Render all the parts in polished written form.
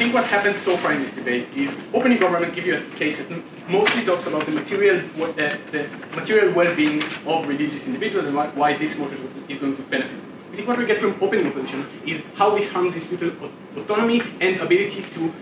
think what happens so far in this debate is opening government give you a case that mostly talks about the material well-being of religious individuals and why this motion is going to benefit. I think what we get from opening opposition is how this harms these people's autonomy and ability to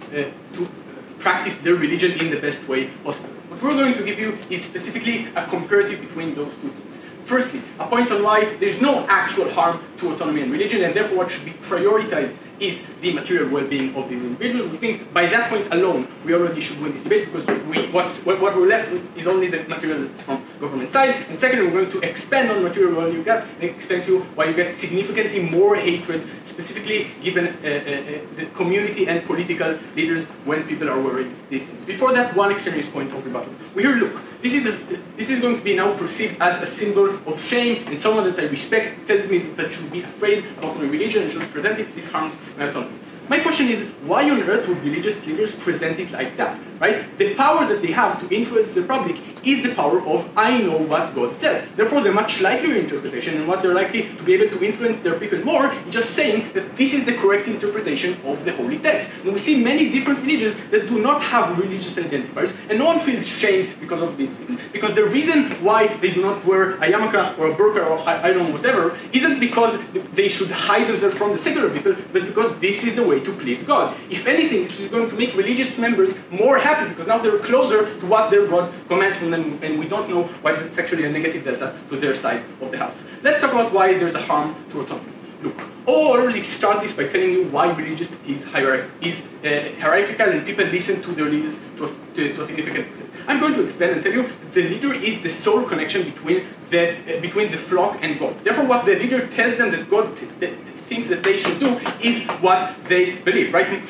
practice their religion in the best way possible. What we're going to give you is specifically a comparative between those two things. Firstly, a point on why there's no actual harm to autonomy and religion, and therefore what should be prioritized is the material well-being of these individuals. We think by that point alone, we already should win this debate because what we're left with is only the material that's from government side. And secondly, we're going to expand on material value you get and explain to you why you get significantly more hatred, specifically given the community and political leaders when people are wearing these things. Before that, one extraneous point of rebuttal. We hear, look, this is going to be now perceived as a symbol of shame, and someone that I respect tells me that I should be afraid about my religion and should present it. This harms my autonomy. My question is, why on earth would religious leaders present it like that, right? The power that they have to influence the public is the power of, I know what God said. Therefore, the much likelier interpretation and what they're likely to be able to influence their people more is just saying that this is the correct interpretation of the holy text. And we see many different religions that do not have religious identifiers, and no one feels shamed because of these things. Because the reason why they do not wear a yarmulke or a burqa or I don't know whatever isn't because they should hide themselves from the secular people, but because this is the way to please God. If anything, this is going to make religious members more happy because now they're closer to what their God commands from them, and we don't know why that's actually a negative delta to their side of the house. Let's talk about why there's a harm to autonomy. Look, I'll already start this by telling you why religious is hierarchical and people listen to their leaders to a significant extent. I'm going to explain and tell you that the leader is the sole connection between the flock and God. Therefore, what the leader tells them that God thinks that they should do is what they believe, right?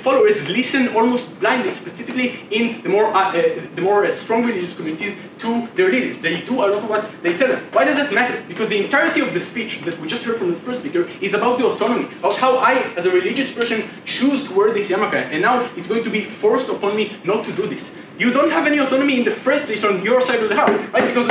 Followers listen almost blindly, specifically in the more strong religious communities, to their leaders. They do a lot of what they tell them. Why does that matter? Because the entirety of the speech that we just heard from the first speaker is about the autonomy, about how I, as a religious person, choose to wear this yarmulke, and now it's going to be forced upon me not to do this. You don't have any autonomy in the first place on your side of the house, right? Because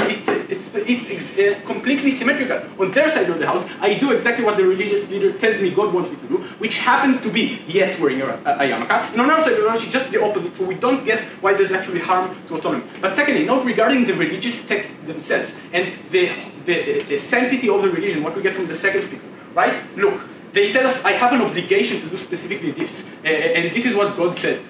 it's completely symmetrical. On their side of the house, I do exactly what the religious leader tells me God wants me to do, which happens to be, yes, wearing a yarmulke. And on our side of the house, it's just the opposite, so we don't get why there's actually harm to autonomy. But secondly, note regarding the religious texts themselves and the sanctity of the religion, what we get from the second speaker, right? Look, they tell us, I have an obligation to do specifically this, and this is what God said.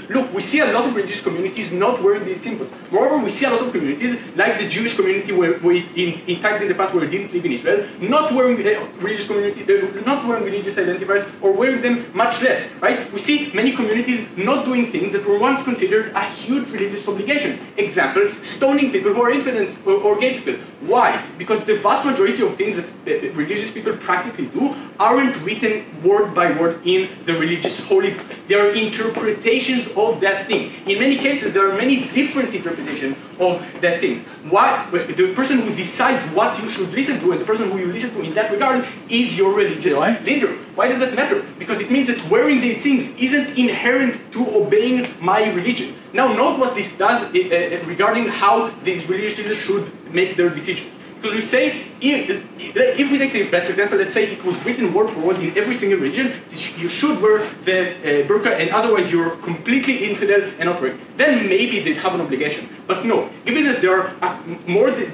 Look, we see a lot of religious communities not wearing these symbols. Moreover, we see a lot of communities, like the Jewish community in times in the past where we didn't live in Israel, not wearing religious identifiers or wearing them much less, right? We see many communities not doing things that were once considered a huge religious obligation. Example, stoning people who are infidels or gay people. Why? Because the vast majority of things that religious people practically do aren't written word by word in the religious holy book. They are interpretations of that thing. In many cases, there are many different interpretations of that things. Why? The person who decides what you should listen to and the person who you listen to in that regard is your religious leader. Why does that matter? Because it means that wearing these things isn't inherent to obeying my religion. Now, note what this does regarding how these religious leaders should make their decisions. Because we say, if we take the best example, let's say it was written word for word in every single religion, you should wear the burqa and otherwise you're completely infidel and not wearing. Then maybe they'd have an obligation. But no, given that there are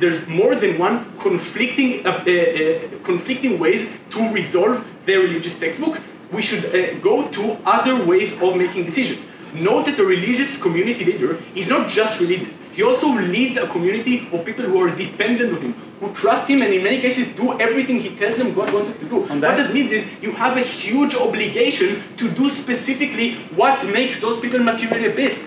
there's more than one conflicting ways to resolve the religious textbook, we should go to other ways of making decisions. Note that a religious community leader is not just religious. He also leads a community of people who are dependent on him, who trust him and in many cases do everything he tells them God wants them to do. What that means is you have a huge obligation to do specifically what makes those people materially best,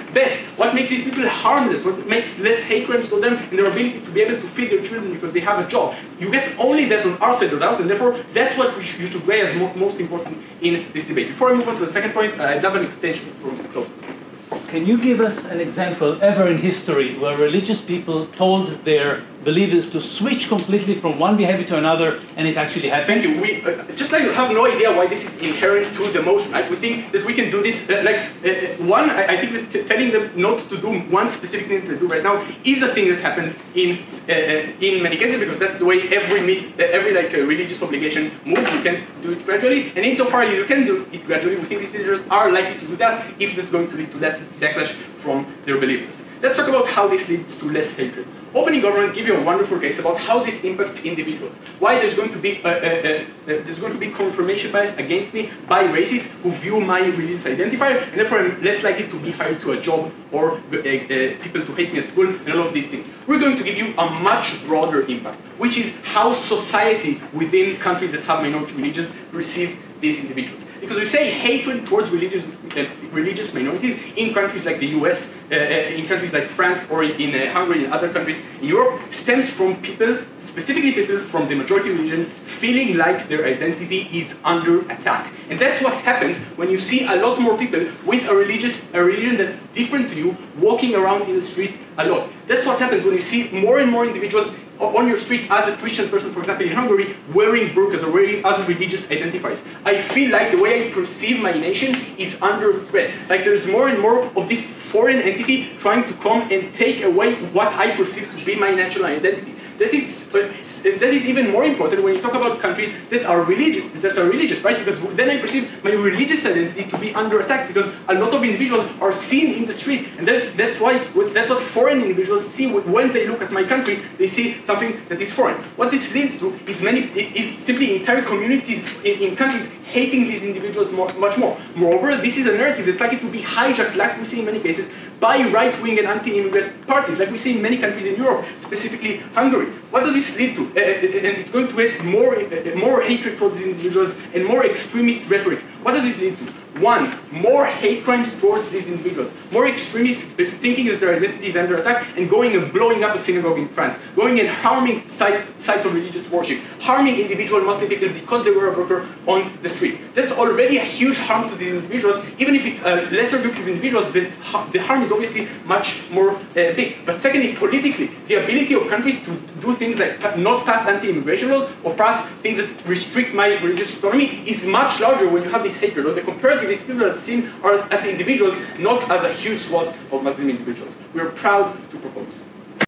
what makes these people harmless, what makes less hate crimes to them and their ability to be able to feed their children because they have a job. You get only that on our side of the house, and therefore that's what you should weigh as most important in this debate. Before I move on to the second point, I'd have an extension from close. Can you give us an example ever in history where religious people told their believers to switch completely from one behavior to another, and it actually happens. Thank you. We just like have no idea why this is inherent to the motion, right? We think that we can do this. I think that telling them not to do one specific thing to do right now is a thing that happens in many cases, because that's the way every religious obligation moves. You can do it gradually, and insofar you can do it gradually, we think these leaders are likely to do that if this is going to lead to less backlash from their believers. Let's talk about how this leads to less hatred. Opening government gives you a wonderful case about how this impacts individuals. Why there's going to be confirmation bias against me by racists who view my religious identifier, and therefore I'm less likely to be hired to a job or people to hate me at school, and all of these things. We're going to give you a much broader impact, which is how society within countries that have minority religions receive these individuals. Because we say hatred towards religious minorities in countries like the US, in countries like France, or in Hungary and other countries in Europe, stems from people, specifically people from the majority religion, feeling like their identity is under attack. And that's what happens when you see a lot more people with a religion that's different to you walking around in the street a lot. That's what happens when you see more and more individuals on your street as a Christian person, for example, in Hungary, wearing burqas or wearing other religious identifiers. I feel like the way I perceive my nation is under threat. Like there's more and more of this foreign entity trying to come and take away what I perceive to be my national identity. That is even more important when you talk about countries that are religious, right? Because then I perceive my religious identity to be under attack, because a lot of individuals are seen in the street, and that's what foreign individuals see when they look at my country. They see something that is foreign. What this leads to is simply entire communities in countries hating these individuals much more. Moreover, this is a narrative that's likely to be hijacked, like we see in many cases, by right-wing and anti-immigrant parties, like we see in many countries in Europe, specifically Hungary. What does this lead to? And it's going to lead more hatred towards these individuals and more extremist rhetoric. What does this lead to? One, more hate crimes towards these individuals. More extremists thinking that their identity is under attack and going and blowing up a synagogue in France. Going and harming sites of religious worship. Harming individual Muslim people because they wear a burqa on the street. That's already a huge harm to these individuals. Even if it's a lesser group of individuals, the harm is obviously much more big. But secondly, politically, the ability of countries to do things like not pass anti-immigration laws or pass things that restrict my religious autonomy is much larger when you have this hatred. Or the comparative these people are seen as individuals, not as a huge swath of Muslim individuals. We are proud to propose.